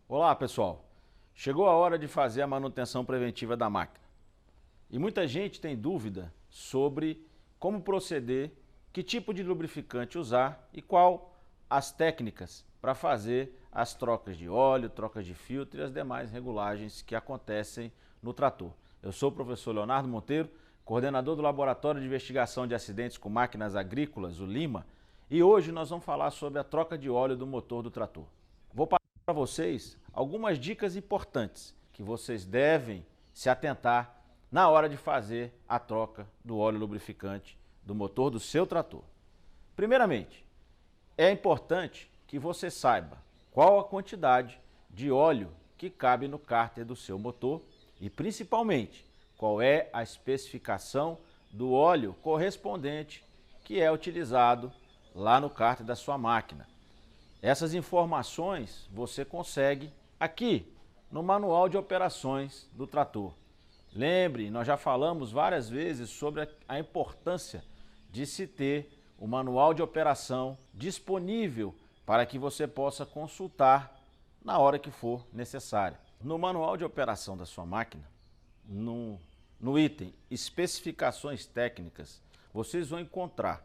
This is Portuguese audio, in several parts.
Olá, pessoal. Chegou a hora de fazer a manutenção preventiva da máquina. E muita gente tem dúvida sobre como proceder, que tipo de lubrificante usar e qual as técnicas para fazer as trocas de óleo, trocas de filtro e as demais regulagens que acontecem no trator. Eu sou o professor Leonardo Monteiro, coordenador do Laboratório de Investigação de Acidentes com Máquinas Agrícolas, o Lima, e hoje nós vamos falar sobre a troca de óleo do motor do trator. Vou passar para vocês algumas dicas importantes que vocês devem se atentar na hora de fazer a troca do óleo lubrificante do motor do seu trator. Primeiramente, é importante que você saiba qual a quantidade de óleo que cabe no cárter do seu motor e, principalmente, qual é a especificação do óleo correspondente que é utilizado lá no cárter da sua máquina. Essas informações você consegue aqui no manual de operações do trator. Lembre, nós já falamos várias vezes sobre a importância de se ter o manual de operação disponível para que você possa consultar na hora que for necessário. No manual de operação da sua máquina, no item especificações técnicas, vocês vão encontrar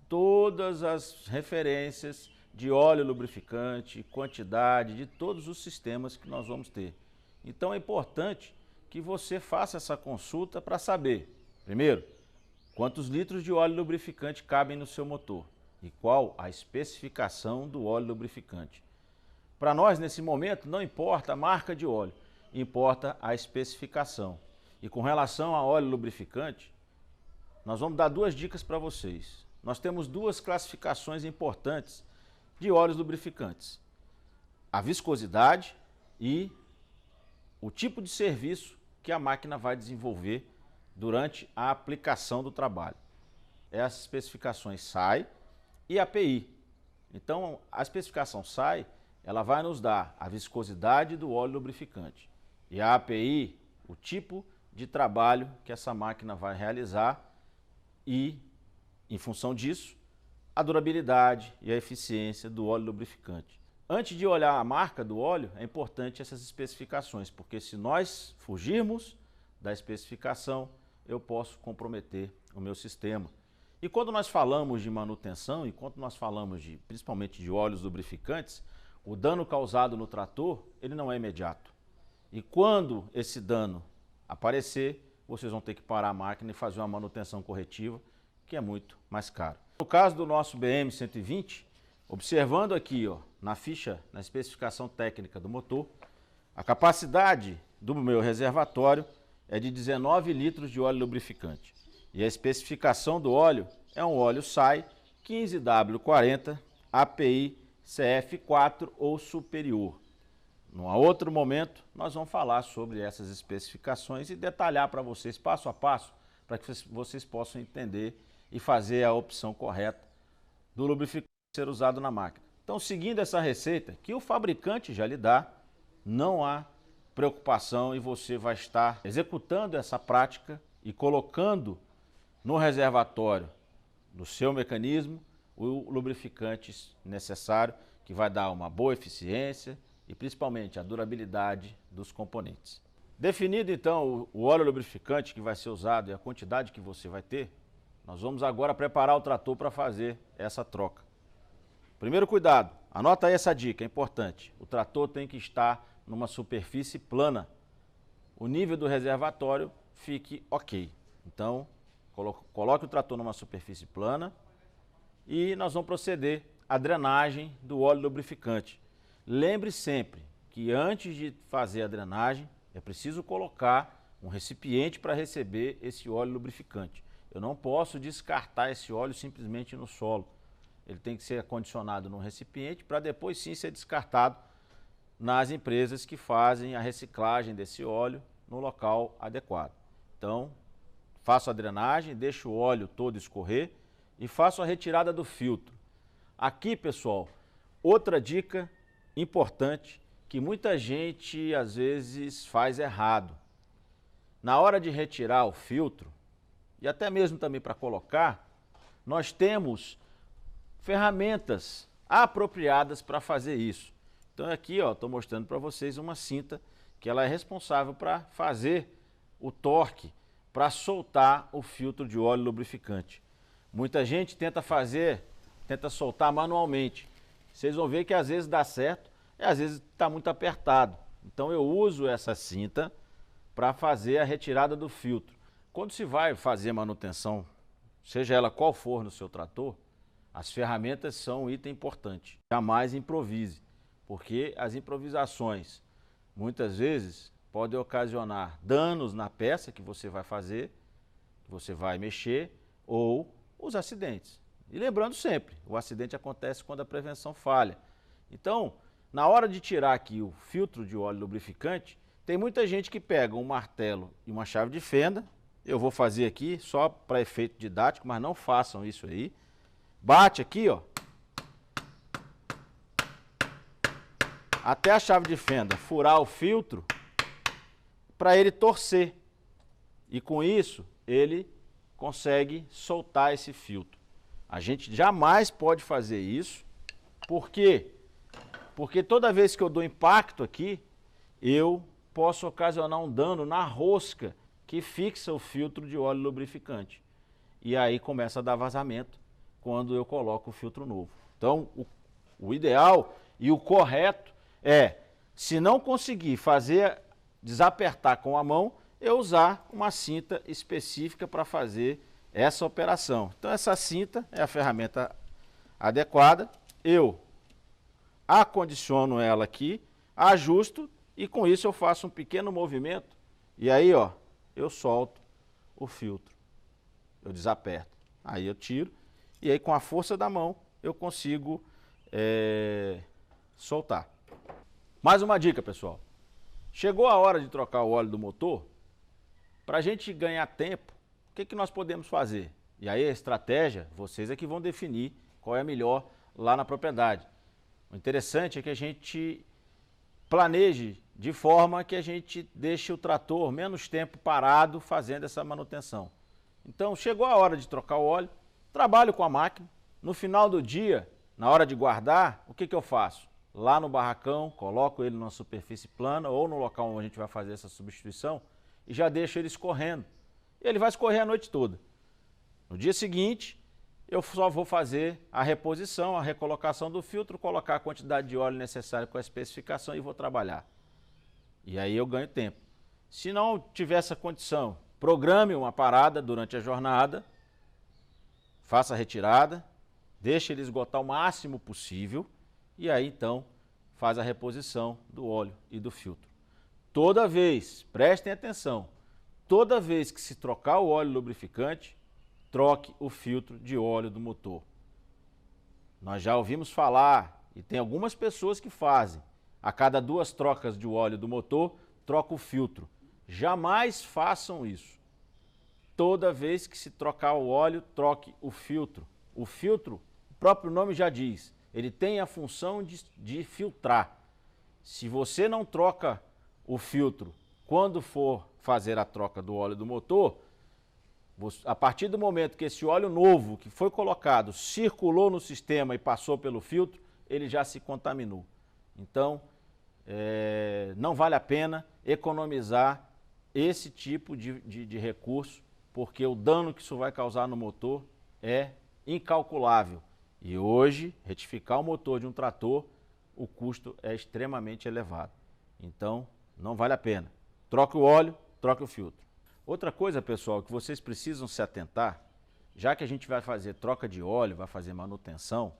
todas as referências de óleo lubrificante, quantidade de todos os sistemas que nós vamos ter. Então é importante que você faça essa consulta para saber, primeiro, quantos litros de óleo lubrificante cabem no seu motor e qual a especificação do óleo lubrificante. Para nós, nesse momento, não importa a marca de óleo, importa a especificação. E com relação a óleo lubrificante, nós vamos dar duas dicas para vocês. Nós temos duas classificações importantes de óleos lubrificantes: a viscosidade e o tipo de serviço que a máquina vai desenvolver durante a aplicação do trabalho. Essas especificações SAE e API. Então, a especificação SAE, ela vai nos dar a viscosidade do óleo lubrificante. E a API, o tipo de trabalho que essa máquina vai realizar e, em função disso, a durabilidade e a eficiência do óleo lubrificante. Antes de olhar a marca do óleo, é importante essas especificações, porque se nós fugirmos da especificação, eu posso comprometer o meu sistema. E quando nós falamos de manutenção, e quando nós falamos principalmente de óleos lubrificantes, o dano causado no trator, ele não é imediato. E quando esse dano aparecer, vocês vão ter que parar a máquina e fazer uma manutenção corretiva, que é muito mais caro. No caso do nosso BM-120, observando aqui na ficha, na especificação técnica do motor, a capacidade do meu reservatório é de 19 litros de óleo lubrificante. E a especificação do óleo é um óleo SAE 15W40 API CF4 ou superior. Num outro momento, nós vamos falar sobre essas especificações e detalhar para vocês passo a passo, para que vocês possam entender e fazer a opção correta do lubrificante ser usado na máquina. Então, seguindo essa receita que o fabricante já lhe dá, não há preocupação e você vai estar executando essa prática e colocando no reservatório do seu mecanismo o lubrificante necessário, que vai dar uma boa eficiência e principalmente a durabilidade dos componentes. Definido então o óleo lubrificante que vai ser usado e a quantidade que você vai ter, nós vamos agora preparar o trator para fazer essa troca. Primeiro cuidado, anota aí essa dica, é importante. O trator tem que estar numa superfície plana. O nível do reservatório fique ok. Então, coloque o trator numa superfície plana e nós vamos proceder à drenagem do óleo lubrificante. Lembre sempre que antes de fazer a drenagem, é preciso colocar um recipiente para receber esse óleo lubrificante. Eu não posso descartar esse óleo simplesmente no solo. Ele tem que ser acondicionado num recipiente para depois sim ser descartado nas empresas que fazem a reciclagem desse óleo no local adequado. Então, faço a drenagem, deixo o óleo todo escorrer e faço a retirada do filtro. Aqui, pessoal, outra dica importante que muita gente às vezes faz errado. Na hora de retirar o filtro, e até mesmo também para colocar, nós temos ferramentas apropriadas para fazer isso. Então aqui, ó, estou mostrando para vocês uma cinta que ela é responsável para fazer o torque, para soltar o filtro de óleo lubrificante. Muita gente tenta soltar manualmente. Vocês vão ver que às vezes dá certo e às vezes está muito apertado. Então eu uso essa cinta para fazer a retirada do filtro. Quando se vai fazer manutenção, seja ela qual for no seu trator, as ferramentas são um item importante. Jamais improvise, porque as improvisações muitas vezes podem ocasionar danos na peça que você vai fazer, que você vai mexer, ou os acidentes. E lembrando sempre, o acidente acontece quando a prevenção falha. Então, na hora de tirar aqui o filtro de óleo lubrificante, tem muita gente que pega um martelo e uma chave de fenda. Eu vou fazer aqui só para efeito didático, mas não façam isso aí. Bate aqui, ó, até a chave de fenda furar o filtro para ele torcer. E com isso, ele consegue soltar esse filtro. A gente jamais pode fazer isso. Por quê? Porque toda vez que eu dou impacto aqui, eu posso ocasionar um dano na rosca que fixa o filtro de óleo lubrificante. E aí começa a dar vazamento quando eu coloco o filtro novo. Então, o ideal e o correto é, se não conseguir fazer desapertar com a mão, eu usar uma cinta específica para fazer essa operação. Então essa cinta é a ferramenta adequada, eu acondiciono ela aqui, ajusto e com isso eu faço um pequeno movimento e aí, ó, eu solto o filtro, eu desaperto, aí eu tiro e aí com a força da mão eu consigo soltar. Mais uma dica, pessoal, chegou a hora de trocar o óleo do motor. Para a gente ganhar tempo, o que nós podemos fazer? E aí a estratégia, vocês é que vão definir qual é a melhor lá na propriedade. O interessante é que a gente planeje de forma que a gente deixe o trator menos tempo parado fazendo essa manutenção. Então chegou a hora de trocar o óleo, trabalho com a máquina, no final do dia, na hora de guardar, o que eu faço? Lá no barracão, coloco ele numa superfície plana ou no local onde a gente vai fazer essa substituição, e já deixo ele escorrendo. E ele vai escorrer a noite toda. No dia seguinte, eu só vou fazer a reposição, a recolocação do filtro, colocar a quantidade de óleo necessária com a especificação e vou trabalhar. E aí eu ganho tempo. Se não tiver essa condição, programe uma parada durante a jornada, faça a retirada, deixe ele esgotar o máximo possível e aí então faz a reposição do óleo e do filtro. Toda vez, prestem atenção, toda vez que se trocar o óleo lubrificante, troque o filtro de óleo do motor. Nós já ouvimos falar, e tem algumas pessoas que fazem, a cada 2 trocas de óleo do motor, troca o filtro. Jamais façam isso. Toda vez que se trocar o óleo, troque o filtro. O filtro, o próprio nome já diz, ele tem a função de filtrar. Se você não troca o filtro quando for fazer a troca do óleo do motor, a partir do momento que esse óleo novo que foi colocado circulou no sistema e passou pelo filtro, ele já se contaminou. Então, não vale a pena economizar esse tipo de recurso, porque o dano que isso vai causar no motor é incalculável. E hoje, retificar o motor de um trator, o custo é extremamente elevado. Então, não vale a pena. Troque o óleo, troque o filtro. Outra coisa, pessoal, que vocês precisam se atentar, já que a gente vai fazer troca de óleo, vai fazer manutenção,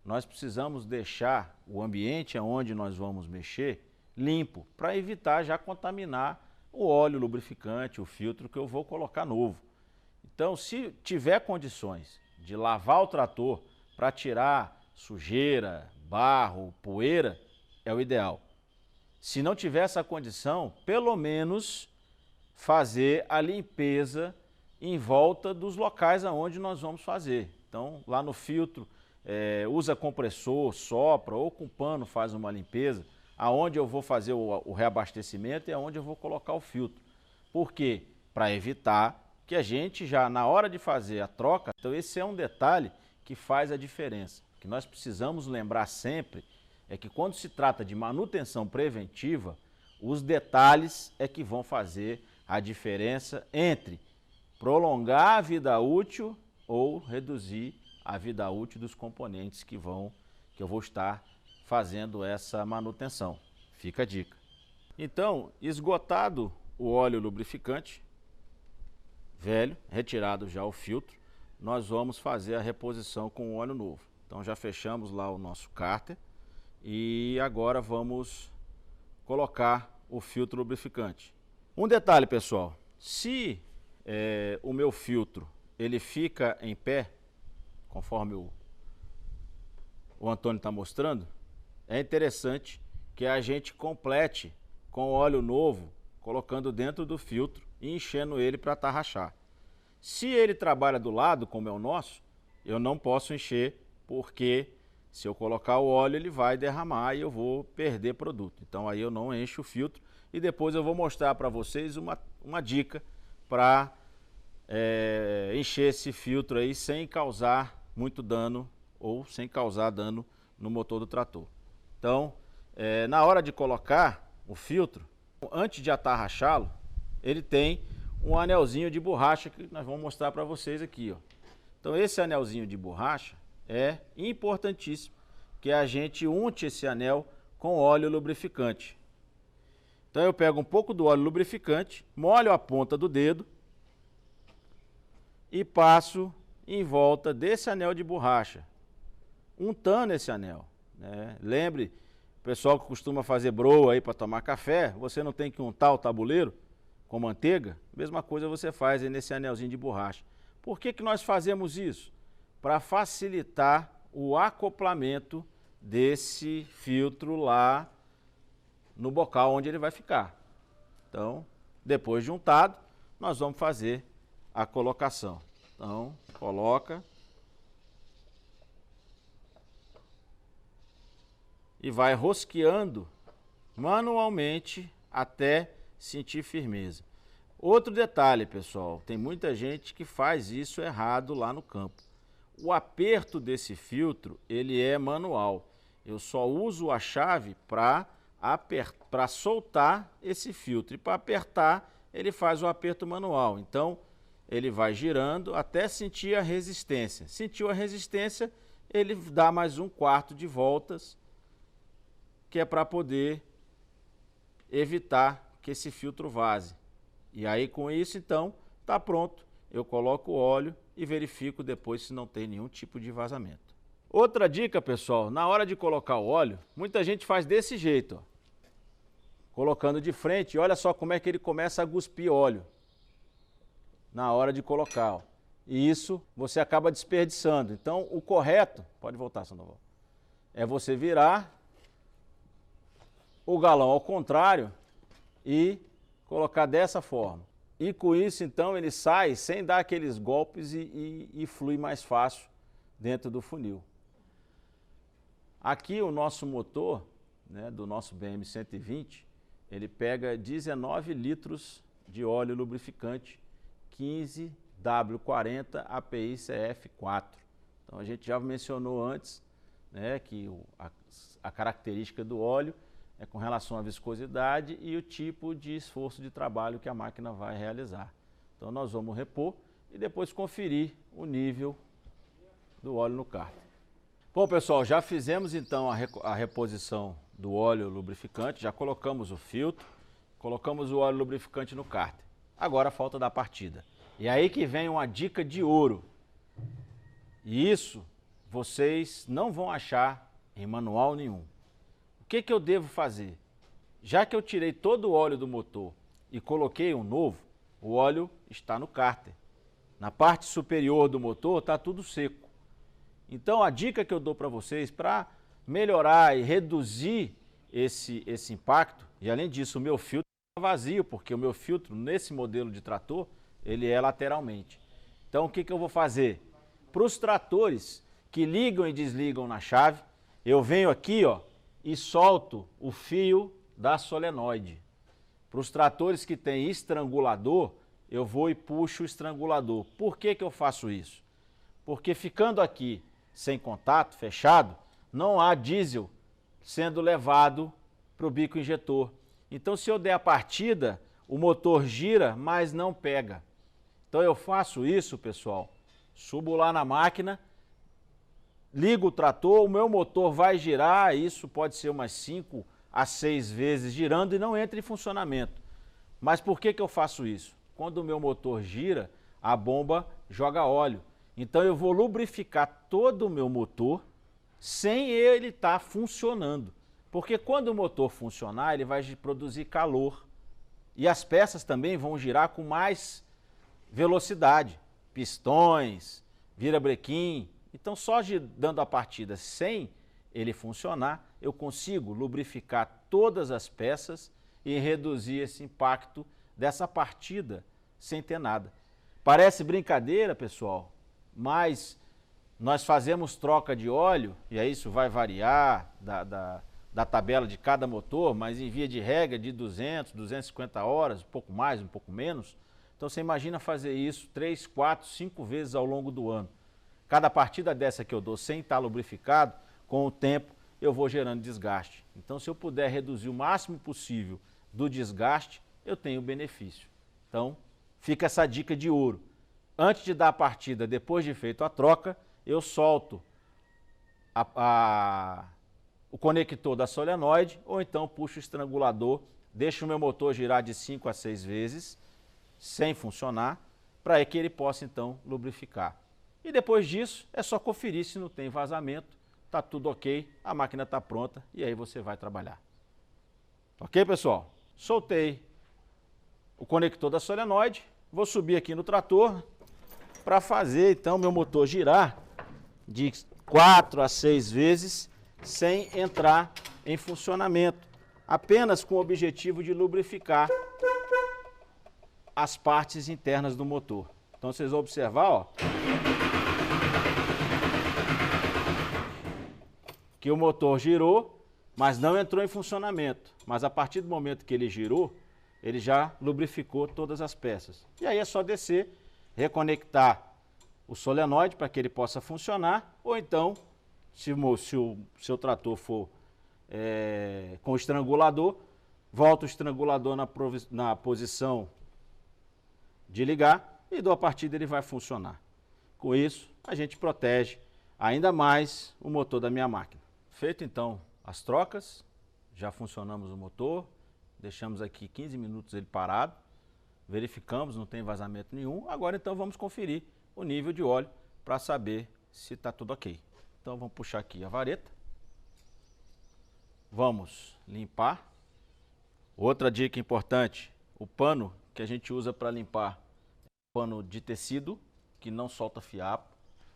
nós precisamos deixar o ambiente onde nós vamos mexer limpo, para evitar já contaminar o óleo lubrificante, o filtro que eu vou colocar novo. Então, se tiver condições de lavar o trator para tirar sujeira, barro, poeira, é o ideal. Se não tiver essa condição, pelo menos fazer a limpeza em volta dos locais aonde nós vamos fazer. Então, lá no filtro, usa compressor, sopra ou com pano faz uma limpeza. Aonde eu vou fazer o reabastecimento e aonde eu vou colocar o filtro. Por quê? Para evitar que a gente já, na hora de fazer a troca, então esse é um detalhe que faz a diferença. Que nós precisamos lembrar sempre é que quando se trata de manutenção preventiva, os detalhes é que vão fazer a diferença entre prolongar a vida útil ou reduzir a vida útil dos componentes que eu vou estar fazendo essa manutenção. Fica a dica. Então, esgotado o óleo lubrificante velho, retirado já o filtro, nós vamos fazer a reposição com o óleo novo. Então já fechamos lá o nosso cárter e agora vamos colocar o filtro lubrificante. Um detalhe, pessoal, se o meu filtro ele fica em pé, conforme o Antônio está mostrando, é interessante que a gente complete com óleo novo, colocando dentro do filtro e enchendo ele para atarrachar. Se ele trabalha do lado, como é o nosso, eu não posso encher, porque se eu colocar o óleo ele vai derramar e eu vou perder produto. Então aí eu não encho o filtro e depois eu vou mostrar para vocês uma dica para encher esse filtro aí sem causar muito dano ou sem causar dano no motor do trator. Então, na hora de colocar o filtro, antes de atarrachá-lo, ele tem um anelzinho de borracha que nós vamos mostrar para vocês aqui, ó. Então esse anelzinho de borracha é importantíssimo que a gente unte esse anel com óleo lubrificante. Então eu pego um pouco do óleo lubrificante, molho a ponta do dedo e passo em volta desse anel de borracha, untando esse anel, né? Lembre, o pessoal que costuma fazer broa aí para tomar café, você não tem que untar o tabuleiro com manteiga? Mesma coisa você faz aí nesse anelzinho de borracha. Por que nós fazemos isso? Para facilitar o acoplamento desse filtro lá no bocal onde ele vai ficar. Então, depois de untado, nós vamos fazer a colocação. Então, coloca e vai rosqueando manualmente até sentir firmeza. Outro detalhe, pessoal, tem muita gente que faz isso errado lá no campo. O aperto desse filtro, ele é manual. Eu só uso a chave para soltar esse filtro. E para apertar, ele faz o aperto manual. Então, ele vai girando até sentir a resistência. Sentiu a resistência, ele dá mais 1/4 de voltas, que é para poder evitar que esse filtro vaze. E aí com isso então está pronto, eu coloco o óleo e verifico depois se não tem nenhum tipo de vazamento. Outra dica, pessoal, na hora de colocar o óleo, muita gente faz desse jeito, ó, colocando de frente, olha só como é que ele começa a cuspir óleo na hora de colocar, ó. E isso você acaba desperdiçando. Então o correto, pode voltar, Sandoval, é você virar o galão ao contrário e colocar dessa forma. E com isso, então, ele sai sem dar aqueles golpes e flui mais fácil dentro do funil. Aqui o nosso motor, né, do nosso BM120, ele pega 19 litros de óleo lubrificante 15W40 API CF4. Então a gente já mencionou antes, né, que a característica do óleo é com relação à viscosidade e o tipo de esforço de trabalho que a máquina vai realizar. Então nós vamos repor e depois conferir o nível do óleo no cárter. Bom, pessoal, já fizemos então a reposição do óleo lubrificante, já colocamos o filtro, colocamos o óleo lubrificante no cárter. Agora falta da partida. E aí que vem uma dica de ouro. E isso vocês não vão achar em manual nenhum. O que eu devo fazer? Já que eu tirei todo o óleo do motor e coloquei um novo, o óleo está no cárter. Na parte superior do motor está tudo seco. Então a dica que eu dou para vocês para melhorar e reduzir esse impacto, e além disso o meu filtro está vazio, porque o meu filtro nesse modelo de trator, ele é lateralmente. Então o que eu vou fazer? Para os tratores que ligam e desligam na chave, eu venho aqui, ó, e solto o fio da solenoide. Para os tratores que têm estrangulador, eu vou e puxo o estrangulador. Por que eu faço isso? Porque ficando aqui sem contato, fechado, não há diesel sendo levado para o bico injetor. Então, se eu der a partida, o motor gira, mas não pega. Então, eu faço isso, pessoal, subo lá na máquina, ligo o trator, o meu motor vai girar, isso pode ser umas 5 a 6 vezes girando e não entra em funcionamento. Mas por que eu faço isso? Quando o meu motor gira, a bomba joga óleo. Então eu vou lubrificar todo o meu motor sem ele estar funcionando. Porque quando o motor funcionar, ele vai produzir calor. E as peças também vão girar com mais velocidade. Pistões, virabrequim. Então só dando a partida sem ele funcionar, eu consigo lubrificar todas as peças e reduzir esse impacto dessa partida sem ter nada. Parece brincadeira, pessoal, mas nós fazemos troca de óleo, e aí isso vai variar da tabela de cada motor, mas em via de regra de 200, 250 horas, um pouco mais, um pouco menos. Então você imagina fazer isso 3, 4, 5 vezes ao longo do ano. Cada partida dessa que eu dou sem estar lubrificado, com o tempo eu vou gerando desgaste. Então se eu puder reduzir o máximo possível do desgaste, eu tenho benefício. Então fica essa dica de ouro. Antes de dar a partida, depois de feito a troca, eu solto o conector da solenoide ou então puxo o estrangulador, deixo o meu motor girar de 5 a 6 vezes, sem funcionar, para que ele possa então lubrificar. E depois disso, é só conferir se não tem vazamento, está tudo ok, a máquina está pronta e aí você vai trabalhar. Ok, pessoal? Soltei o conector da solenoide, vou subir aqui no trator para fazer então meu motor girar de 4 a 6 vezes sem entrar em funcionamento, apenas com o objetivo de lubrificar as partes internas do motor. Então vocês vão observar, ó, que o motor girou, mas não entrou em funcionamento. Mas a partir do momento que ele girou, ele já lubrificou todas as peças. E aí é só descer, reconectar o solenoide para que ele possa funcionar, ou então, se o seu trator for com o estrangulador, volta o estrangulador na posição de ligar e dou a partida, ele vai funcionar. Com isso, a gente protege ainda mais o motor da minha máquina. Feito então as trocas, já funcionamos o motor, deixamos aqui 15 minutos ele parado, verificamos, não tem vazamento nenhum. Agora então vamos conferir o nível de óleo para saber se está tudo ok. Então vamos puxar aqui a vareta, vamos limpar. Outra dica importante, o pano que a gente usa para limpar é um pano de tecido, que não solta fiapo.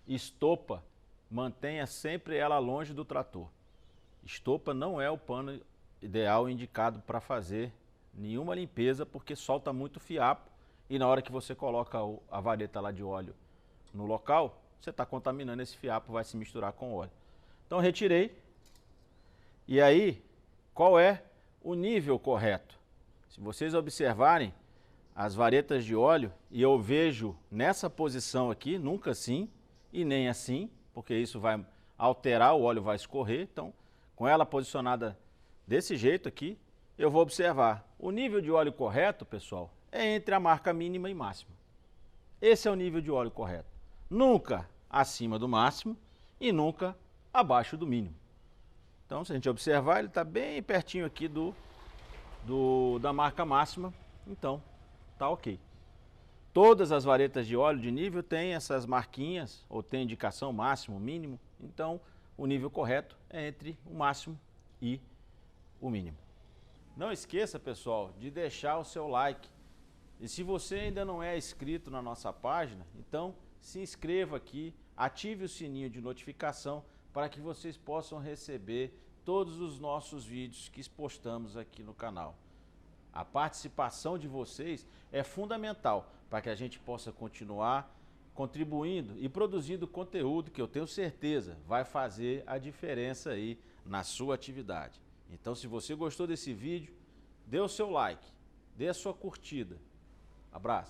Estopa, mantenha sempre ela longe do trator. Estopa não é o pano ideal indicado para fazer nenhuma limpeza, porque solta muito fiapo e na hora que você coloca a vareta lá de óleo no local, você está contaminando esse fiapo, vai se misturar com o óleo. Então retirei. E aí, qual é o nível correto? Se vocês observarem as varetas de óleo, e eu vejo nessa posição aqui, nunca assim e nem assim, porque isso vai alterar, o óleo vai escorrer. Então, com ela posicionada desse jeito aqui, eu vou observar. O nível de óleo correto, pessoal, é entre a marca mínima e máxima. Esse é o nível de óleo correto. Nunca acima do máximo e nunca abaixo do mínimo. Então, se a gente observar, ele está bem pertinho aqui da marca máxima, então tá ok. Todas as varetas de óleo de nível têm essas marquinhas, ou tem indicação máximo, mínimo, então o nível correto é entre o máximo e o mínimo. Não esqueça, pessoal, de deixar o seu like. E se você ainda não é inscrito na nossa página, então se inscreva aqui, ative o sininho de notificação para que vocês possam receber todos os nossos vídeos que postamos aqui no canal. A participação de vocês é fundamental para que a gente possa continuar contribuindo e produzindo conteúdo que eu tenho certeza vai fazer a diferença aí na sua atividade. Então, se você gostou desse vídeo, dê o seu like, dê a sua curtida. Abraço!